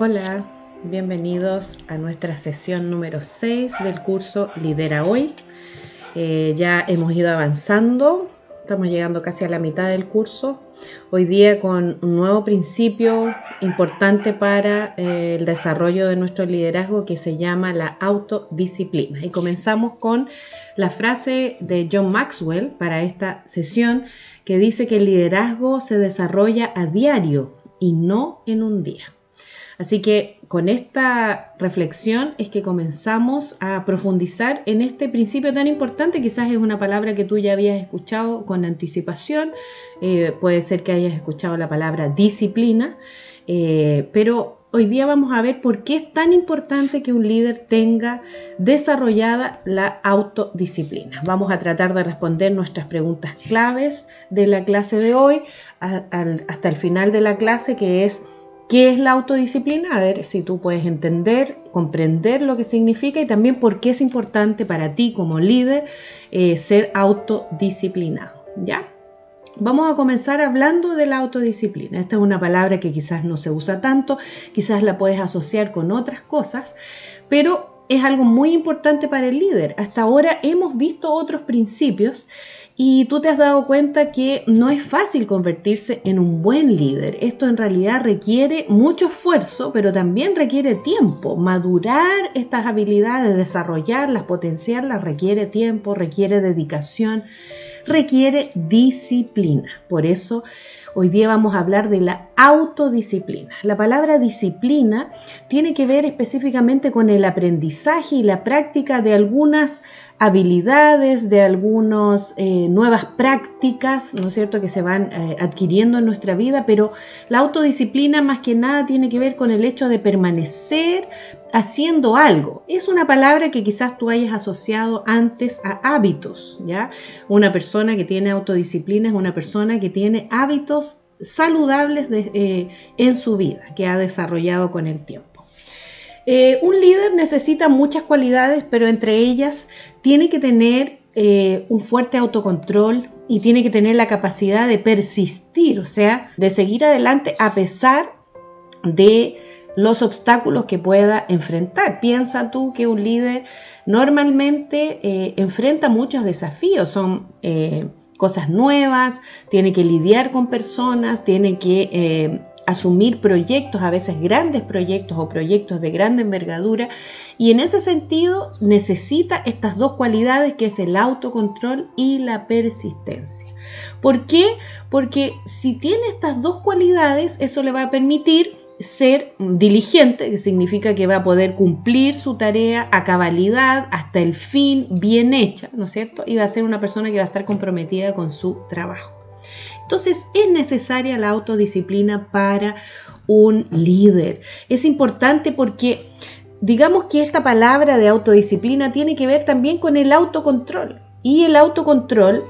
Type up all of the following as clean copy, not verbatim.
Hola, bienvenidos a nuestra sesión número 6 del curso Lidera Hoy. Ya hemos ido avanzando, estamos llegando casi a la mitad del curso. Hoy día con un nuevo principio importante para el desarrollo de nuestro liderazgo que se llama la autodisciplina. Y comenzamos con la frase de John Maxwell para esta sesión que dice que el liderazgo se desarrolla a diario y no en un día. Así que con esta reflexión es que comenzamos a profundizar en este principio tan importante. Quizás es una palabra que tú ya habías escuchado con anticipación, puede ser que hayas escuchado la palabra disciplina, pero hoy día vamos a ver por qué es tan importante que un líder tenga desarrollada la autodisciplina. Vamos a tratar de responder nuestras preguntas claves de la clase de hoy hasta el final de la clase, que es: ¿qué es la autodisciplina? A ver si tú puedes entender, comprender lo que significa y también por qué es importante para ti como líder ser autodisciplinado, ¿ya? Vamos a comenzar hablando de la autodisciplina. Esta es una palabra que quizás no se usa tanto, quizás la puedes asociar con otras cosas, pero es algo muy importante para el líder. Hasta ahora hemos visto otros principios y tú te has dado cuenta que no es fácil convertirse en un buen líder. Esto en realidad requiere mucho esfuerzo, pero también requiere tiempo. Madurar estas habilidades, desarrollarlas, potenciarlas, requiere tiempo, requiere dedicación, requiere disciplina. Por eso hoy día vamos a hablar de la autodisciplina. La palabra disciplina tiene que ver específicamente con el aprendizaje y la práctica de algunas habilidades, de algunas nuevas prácticas, ¿no es cierto?, que se van adquiriendo en nuestra vida, pero la autodisciplina más que nada tiene que ver con el hecho de permanecer haciendo algo. Es una palabra que quizás tú hayas asociado antes a hábitos, ¿ya? Una persona que tiene autodisciplina es una persona que tiene hábitos saludables en su vida, que ha desarrollado con el tiempo. Un líder necesita muchas cualidades, pero entre ellas tiene que tener un fuerte autocontrol y tiene que tener la capacidad de persistir, o sea, de seguir adelante a pesar de los obstáculos que pueda enfrentar. Piensa tú que un líder normalmente enfrenta muchos desafíos, son cosas nuevas, tiene que lidiar con personas, tiene que asumir proyectos, a veces grandes proyectos o proyectos de grande envergadura, y en ese sentido necesita estas dos cualidades, que es el autocontrol y la persistencia. ¿Por qué? Porque si tiene estas dos cualidades, eso le va a permitir ser diligente, que significa que va a poder cumplir su tarea a cabalidad, hasta el fin, bien hecha, ¿no es cierto? Y va a ser una persona que va a estar comprometida con su trabajo. Entonces es necesaria la autodisciplina para un líder. Es importante porque digamos que esta palabra de autodisciplina tiene que ver también con el autocontrol. Y el autocontrol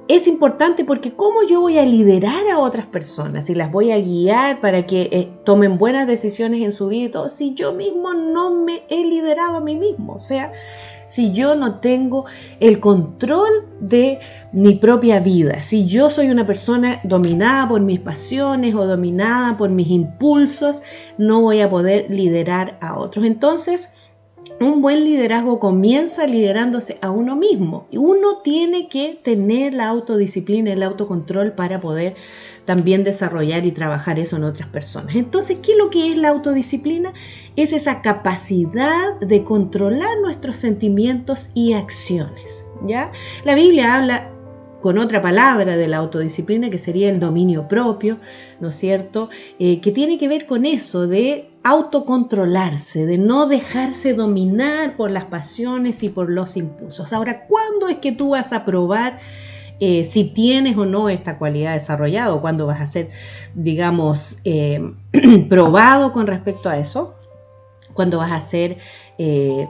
es importante porque ¿cómo yo voy a liderar a otras personas y las voy a guiar para que tomen buenas decisiones en su vida y todo, si yo mismo no me he liderado a mí mismo? O sea, si yo no tengo el control de mi propia vida, si yo soy una persona dominada por mis pasiones o dominada por mis impulsos, no voy a poder liderar a otros. Entonces, un buen liderazgo comienza liderándose a uno mismo. Y uno tiene que tener la autodisciplina, el autocontrol para poder también desarrollar y trabajar eso en otras personas. Entonces, ¿qué es lo que es la autodisciplina? Es esa capacidad de controlar nuestros sentimientos y acciones, ¿ya? La Biblia habla con otra palabra de la autodisciplina, que sería el dominio propio, ¿no es cierto? Que tiene que ver con eso de autocontrolarse, de no dejarse dominar por las pasiones y por los impulsos. Ahora, ¿cuándo es que tú vas a probar si tienes o no esta cualidad desarrollada, o cuándo vas a ser, digamos, probado con respecto a eso? Cuando vas a ser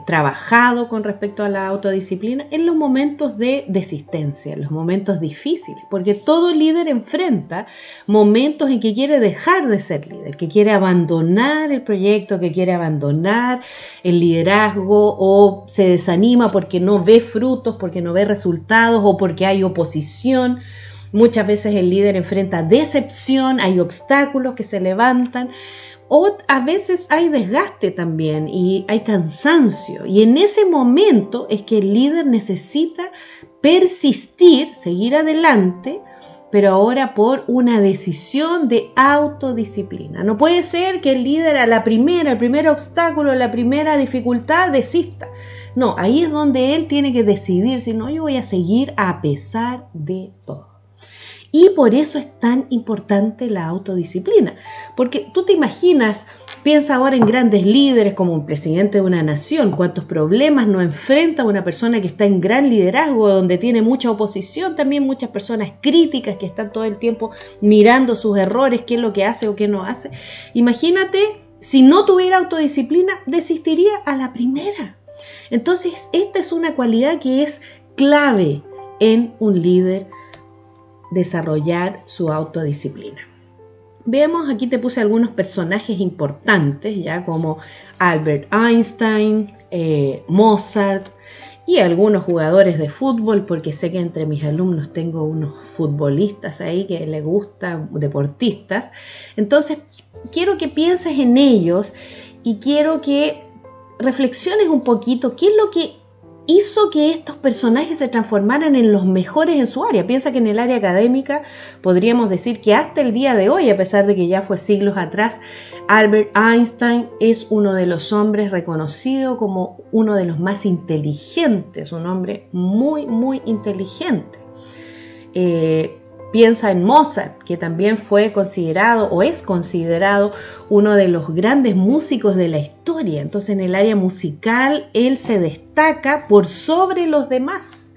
trabajado con respecto a la autodisciplina, en los momentos de desistencia, en los momentos difíciles, porque todo líder enfrenta momentos en que quiere dejar de ser líder, que quiere abandonar el proyecto, que quiere abandonar el liderazgo, o se desanima porque no ve frutos, porque no ve resultados, o porque hay oposición. Muchas veces el líder enfrenta decepción, hay obstáculos que se levantan, o a veces hay desgaste también y hay cansancio. Y en ese momento es que el líder necesita persistir, seguir adelante, pero ahora por una decisión de autodisciplina. No puede ser que el líder al primer obstáculo, la primera dificultad desista. No, ahí es donde él tiene que decidir, si no, yo voy a seguir a pesar de todo. Y por eso es tan importante la autodisciplina, porque tú te imaginas, piensa ahora en grandes líderes como un presidente de una nación, cuántos problemas nos enfrenta una persona que está en gran liderazgo, donde tiene mucha oposición, también muchas personas críticas que están todo el tiempo mirando sus errores, qué es lo que hace o qué no hace. Imagínate, si no tuviera autodisciplina, desistiría a la primera. Entonces, esta es una cualidad que es clave en un líder, desarrollar su autodisciplina. Veamos, aquí te puse algunos personajes importantes, ya como Albert Einstein, Mozart y algunos jugadores de fútbol, porque sé que entre mis alumnos tengo unos futbolistas ahí que les gustan, deportistas. Entonces, quiero que pienses en ellos y quiero que reflexiones un poquito qué es lo que hizo que estos personajes se transformaran en los mejores en su área. Piensa que en el área académica podríamos decir que hasta el día de hoy, a pesar de que ya fue siglos atrás, Albert Einstein es uno de los hombres reconocido como uno de los más inteligentes, un hombre muy, muy inteligente. Piensa en Mozart, que también fue considerado o es considerado uno de los grandes músicos de la historia. Entonces, en el área musical, él se destaca por sobre los demás.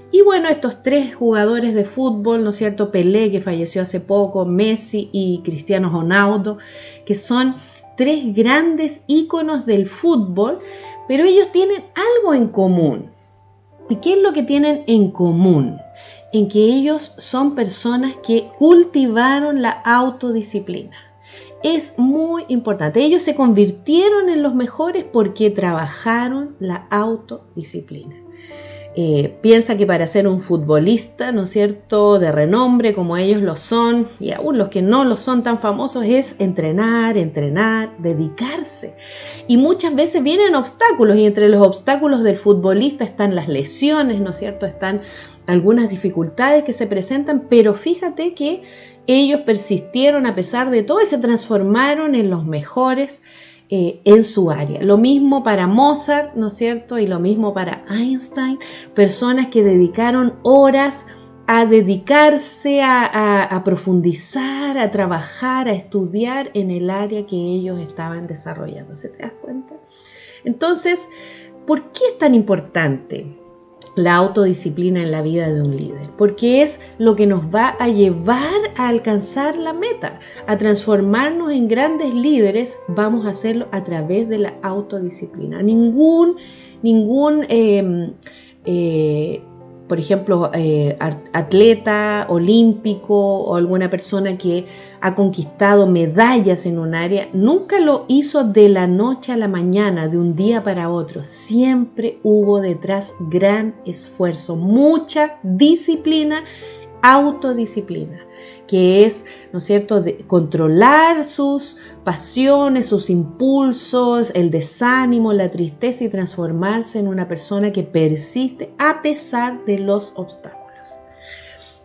Y bueno, estos tres jugadores de fútbol, ¿no es cierto? Pelé, que falleció hace poco, Messi y Cristiano Ronaldo, que son tres grandes íconos del fútbol, pero ellos tienen algo en común. ¿Y qué es lo que tienen en común? En que ellos son personas que cultivaron la autodisciplina. Es muy importante. Ellos se convirtieron en los mejores porque trabajaron la autodisciplina. Piensa que para ser un futbolista, ¿no es cierto?, de renombre como ellos lo son, y aún los que no lo son tan famosos, es entrenar, dedicarse. Y muchas veces vienen obstáculos, y entre los obstáculos del futbolista están las lesiones, ¿no es cierto?, están algunas dificultades que se presentan, pero fíjate que ellos persistieron a pesar de todo y se transformaron en los mejores en su área. Lo mismo para Mozart, ¿no es cierto? Y lo mismo para Einstein, personas que dedicaron horas a dedicarse a profundizar, a trabajar, a estudiar en el área que ellos estaban desarrollando. ¿Se te das cuenta? Entonces, ¿por qué es tan importante la autodisciplina en la vida de un líder? Porque es lo que nos va a llevar a alcanzar la meta, a transformarnos en grandes líderes. Vamos a hacerlo a través de la autodisciplina. Por ejemplo, atleta olímpico o alguna persona que ha conquistado medallas en un área, nunca lo hizo de la noche a la mañana, de un día para otro. Siempre hubo detrás gran esfuerzo, mucha disciplina, autodisciplina, que es, ¿no es cierto?, de controlar sus pasiones, sus impulsos, el desánimo, la tristeza y transformarse en una persona que persiste a pesar de los obstáculos.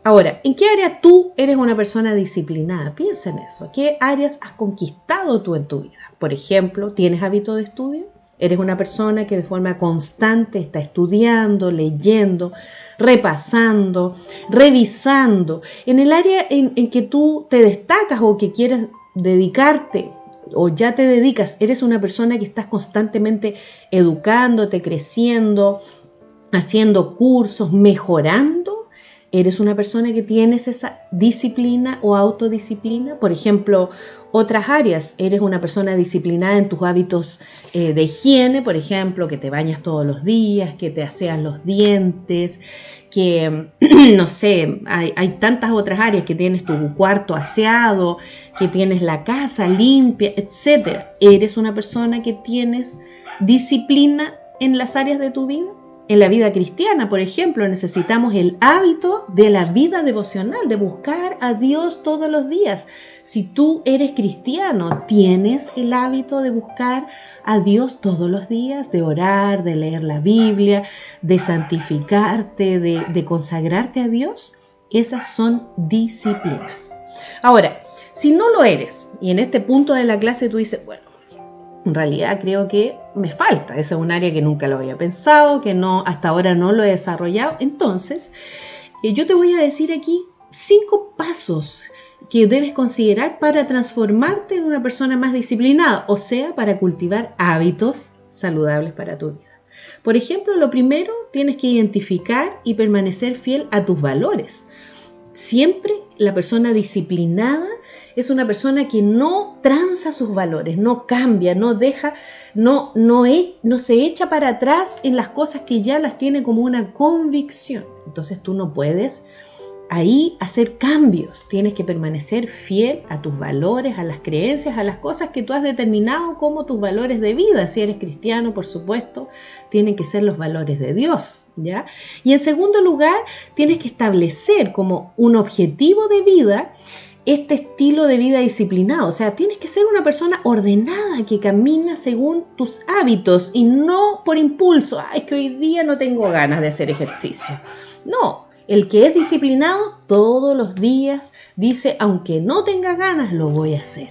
Ahora, ¿en qué área tú eres una persona disciplinada? Piensa en eso. ¿Qué áreas has conquistado tú en tu vida? Por ejemplo, ¿tienes hábito de estudio? ¿Eres una persona que de forma constante está estudiando, leyendo, repasando, revisando? En el área en que tú te destacas o que quieres dedicarte o ya te dedicas, ¿eres una persona que estás constantemente educándote, creciendo, haciendo cursos, mejorando? ¿Eres una persona que tienes esa disciplina o autodisciplina? Por ejemplo, otras áreas, ¿eres una persona disciplinada en tus hábitos de higiene? Por ejemplo, que te bañas todos los días, que te aseas los dientes, que, no sé, hay tantas otras áreas, que tienes tu cuarto aseado, que tienes la casa limpia, etc. ¿Eres una persona que tienes disciplina en las áreas de tu vida? en la vida cristiana, por ejemplo, necesitamos el hábito de la vida devocional, de buscar a Dios todos los días. Si tú eres cristiano, tienes el hábito de buscar a Dios todos los días, de orar, de leer la Biblia, de santificarte, de consagrarte a Dios. Esas son disciplinas. Ahora, si no lo eres, y en este punto de la clase tú dices, bueno, en realidad creo que me falta, ese es un área que nunca lo había pensado, que no, hasta ahora no lo he desarrollado. Entonces, yo te voy a decir aquí 5 pasos que debes considerar para transformarte en una persona más disciplinada, o sea, para cultivar hábitos saludables para tu vida. Por ejemplo, lo primero, tienes que identificar y permanecer fiel a tus valores. Siempre la persona disciplinada es una persona que no tranza sus valores, no cambia, no deja, no se echa para atrás en las cosas que ya las tiene como una convicción. Entonces tú no puedes ahí hacer cambios, tienes que permanecer fiel a tus valores, a las creencias, a las cosas que tú has determinado como tus valores de vida. Si eres cristiano, por supuesto, tienen que ser los valores de Dios, ¿ya? Y en segundo lugar, tienes que establecer como un objetivo de vida este estilo de vida disciplinado. O sea, tienes que ser una persona ordenada que camina según tus hábitos y no por impulso. Es que hoy día no tengo ganas de hacer ejercicio. No. El que es disciplinado todos los días dice, aunque no tenga ganas, lo voy a hacer.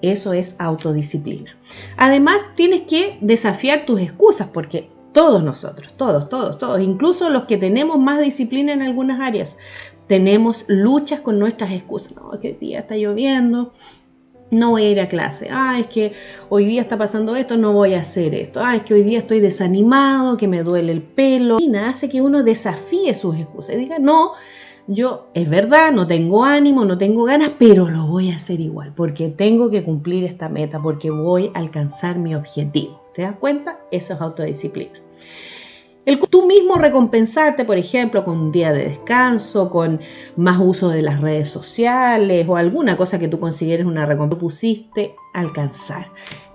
Eso es autodisciplina. Además, tienes que desafiar tus excusas, porque todos nosotros, todos, incluso los que tenemos más disciplina en algunas áreas, tenemos luchas con nuestras excusas. No, es que hoy día está lloviendo, no voy a ir a clase. Es que hoy día está pasando esto, no voy a hacer esto. Es que hoy día estoy desanimado, que me duele el pelo. Y nada, hace que uno desafíe sus excusas y diga, no, yo es verdad, no tengo ánimo, no tengo ganas, pero lo voy a hacer igual, porque tengo que cumplir esta meta, porque voy a alcanzar mi objetivo. ¿Te das cuenta? Eso es autodisciplina. Tú mismo recompensarte, por ejemplo, con un día de descanso, con más uso de las redes sociales o alguna cosa que tú consideres una recompensa que pusiste alcanzar.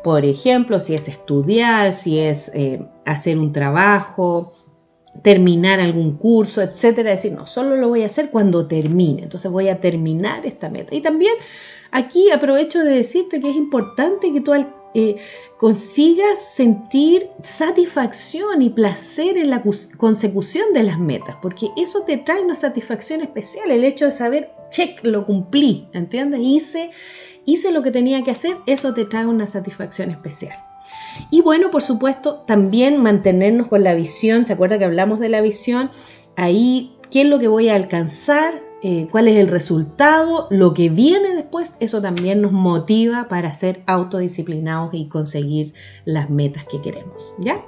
Por ejemplo, si es estudiar, si es hacer un trabajo, terminar algún curso, etcétera. Decir, no, solo lo voy a hacer cuando termine. Entonces voy a terminar esta meta. Y también aquí aprovecho de decirte que es importante que tú consigas sentir satisfacción y placer en la consecución de las metas, porque eso te trae una satisfacción especial, el hecho de saber, check, lo cumplí, ¿entiendes? Hice lo que tenía que hacer, eso te trae una satisfacción especial. Y bueno, por supuesto, también mantenernos con la visión. ¿Se acuerda que hablamos de la visión? Ahí, ¿qué es lo que voy a alcanzar? ¿Cuál es el resultado? Lo que viene después, eso también nos motiva para ser autodisciplinados y conseguir las metas que queremos, ¿ya?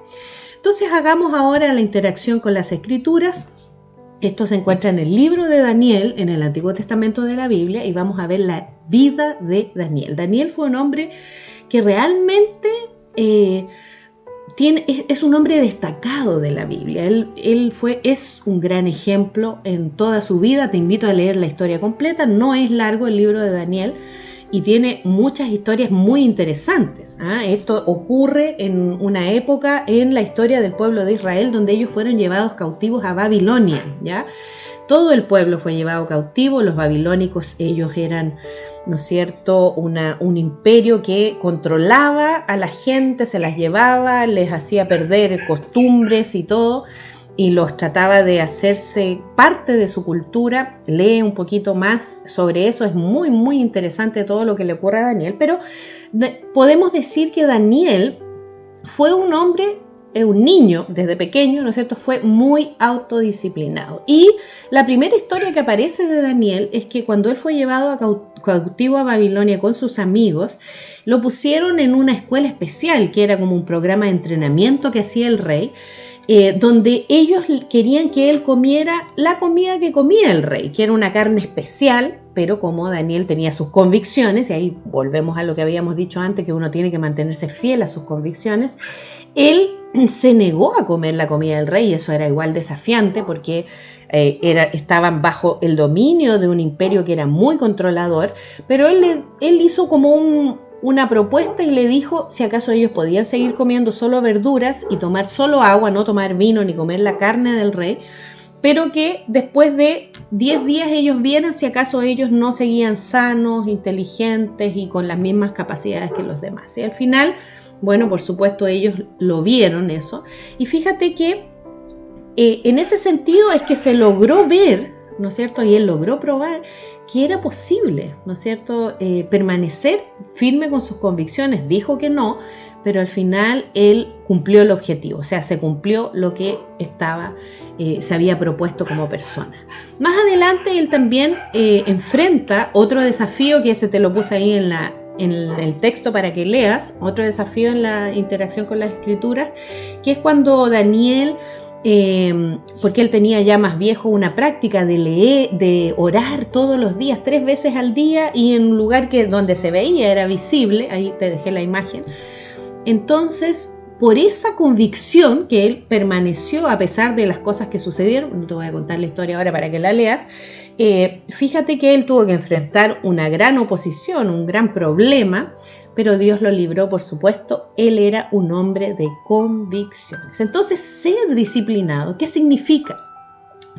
Entonces hagamos ahora la interacción con las escrituras. Esto se encuentra en el libro de Daniel, en el Antiguo Testamento de la Biblia, y vamos a ver la vida de Daniel. Daniel fue un hombre que realmente es un hombre destacado de la Biblia. Es un gran ejemplo en toda su vida. Te invito a leer la historia completa. No es largo el libro de Daniel y tiene muchas historias muy interesantes. Esto ocurre en una época en la historia del pueblo de Israel donde ellos fueron llevados cautivos a Babilonia, ¿ya? Todo el pueblo fue llevado cautivo. Los babilónicos, ellos eran, ¿no es cierto?, un imperio que controlaba a la gente, se las llevaba, les hacía perder costumbres y todo, y los trataba de hacerse parte de su cultura. Lee un poquito más sobre eso, es muy, muy interesante todo lo que le ocurre a Daniel, pero podemos decir que Daniel fue un hombre, un niño desde pequeño, ¿no es cierto?, fue muy autodisciplinado. Y la primera historia que aparece de Daniel es que cuando él fue llevado cautivo a Babilonia con sus amigos, lo pusieron en una escuela especial, que era como un programa de entrenamiento que hacía el rey, donde ellos querían que él comiera la comida que comía el rey, que era una carne especial, pero como Daniel tenía sus convicciones, y ahí volvemos a lo que habíamos dicho antes, que uno tiene que mantenerse fiel a sus convicciones, él se negó a comer la comida del rey, y eso era igual desafiante porque estaban bajo el dominio de un imperio que era muy controlador, pero él hizo como una propuesta y le dijo si acaso ellos podían seguir comiendo solo verduras y tomar solo agua, no tomar vino ni comer la carne del rey, pero que después de 10 días ellos vieran si acaso ellos no seguían sanos, inteligentes y con las mismas capacidades que los demás. Y al final, bueno, por supuesto ellos lo vieron eso. Y fíjate que en ese sentido es que se logró ver, ¿no es cierto? Y él logró probar que era posible, ¿no es cierto?, permanecer firme con sus convicciones. Dijo que no, pero al final él cumplió el objetivo, o sea, se cumplió lo que se había propuesto como persona. Más adelante él también enfrenta otro desafío, que ese te lo puse ahí en el texto para que leas, otro desafío en la interacción con las escrituras, que es cuando Daniel, porque él tenía ya más viejo una práctica de leer, de orar todos los días, 3 veces al día, y en un lugar donde se veía, era visible, ahí te dejé la imagen. Entonces, por esa convicción que él permaneció a pesar de las cosas que sucedieron, no te voy a contar la historia ahora para que la leas, fíjate que él tuvo que enfrentar una gran oposición, un gran problema, pero Dios lo libró, por supuesto. Él era un hombre de convicciones. Entonces, ser disciplinado, ¿qué significa?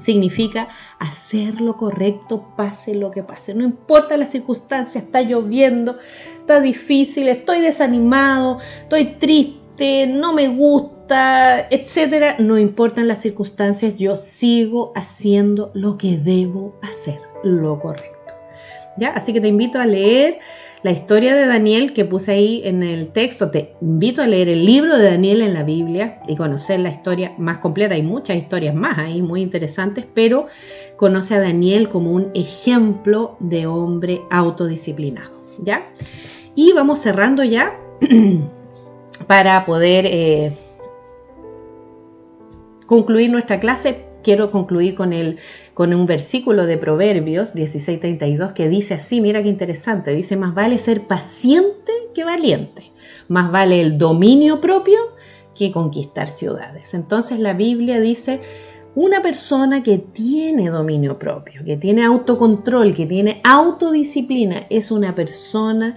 Significa hacer lo correcto, pase lo que pase. No importa las circunstancias, está lloviendo, está difícil, estoy desanimado, estoy triste, no me gusta, etcétera. No importan las circunstancias, yo sigo haciendo lo que debo hacer, lo correcto. ¿Ya? Así que te invito a leer la historia de Daniel que puse ahí en el texto. Te invito a leer el libro de Daniel en la Biblia y conocer la historia más completa. Hay muchas historias más ahí muy interesantes, pero conoce a Daniel como un ejemplo de hombre autodisciplinado, ¿ya? Y vamos cerrando ya para poder concluir nuestra clase. Quiero concluir con un versículo de Proverbios 16:32 que dice así, mira qué interesante, dice: más vale ser paciente que valiente, más vale el dominio propio que conquistar ciudades. Entonces la Biblia dice, una persona que tiene dominio propio, que tiene autocontrol, que tiene autodisciplina, es una persona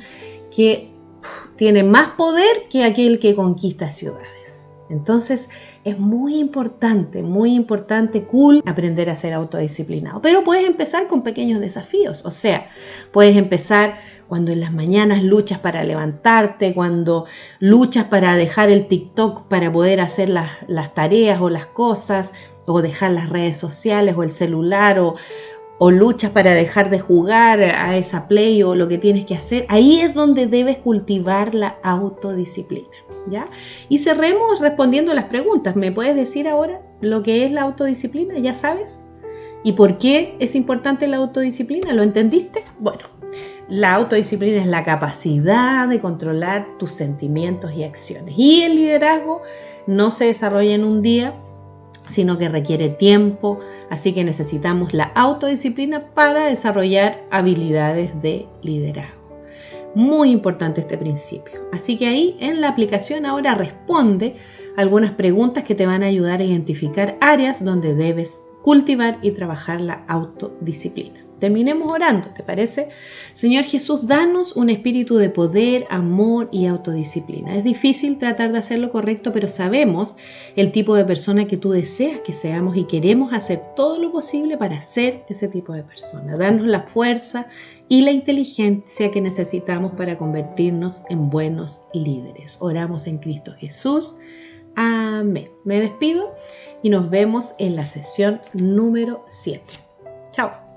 que tiene más poder que aquel que conquista ciudades. Entonces es muy importante, cool, aprender a ser autodisciplinado. Pero puedes empezar con pequeños desafíos. O sea, puedes empezar cuando en las mañanas luchas para levantarte, cuando luchas para dejar el TikTok para poder hacer las tareas o las cosas, o dejar las redes sociales o el celular, o luchas para dejar de jugar a esa play o lo que tienes que hacer. Ahí es donde debes cultivar la autodisciplina, ¿ya? Y cerremos respondiendo las preguntas. ¿Me puedes decir ahora lo que es la autodisciplina? ¿Ya sabes? ¿Y por qué es importante la autodisciplina? ¿Lo entendiste? Bueno, la autodisciplina es la capacidad de controlar tus sentimientos y acciones. Y el liderazgo no se desarrolla en un día, sino que requiere tiempo, así que necesitamos la autodisciplina para desarrollar habilidades de liderazgo. Muy importante este principio. Así que ahí en la aplicación ahora responde algunas preguntas que te van a ayudar a identificar áreas donde debes cultivar y trabajar la autodisciplina. Terminemos orando, ¿te parece? Señor Jesús, danos un espíritu de poder, amor y autodisciplina. Es difícil tratar de hacer lo correcto, pero sabemos el tipo de persona que tú deseas que seamos y queremos hacer todo lo posible para ser ese tipo de persona. Danos la fuerza y la inteligencia que necesitamos para convertirnos en buenos líderes. Oramos en Cristo Jesús. Amén. Me despido y nos vemos en la sesión número 7. Chao.